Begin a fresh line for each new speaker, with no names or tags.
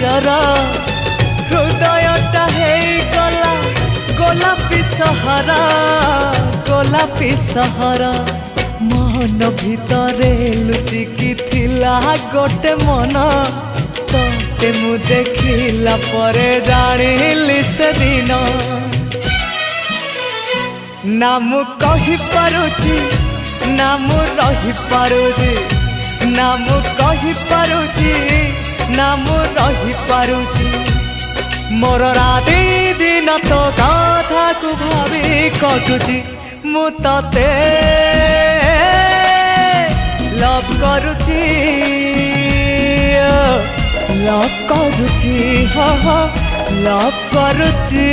नजर हृदयटा हे गला गोलापी सहरा गोलापी सहरा मन भितरे लुचिकी थिला गोटे मन ते मु देखिला परे जानिली से दिन ना मु कहि पारुची ना मु रही पारुची ना मु कहि पारुची ना मु रही पारुची मोर राति दिन तो कथा को भावी कटुची मु तते लव करुची लव करुची हाँ हाँ लव करुची।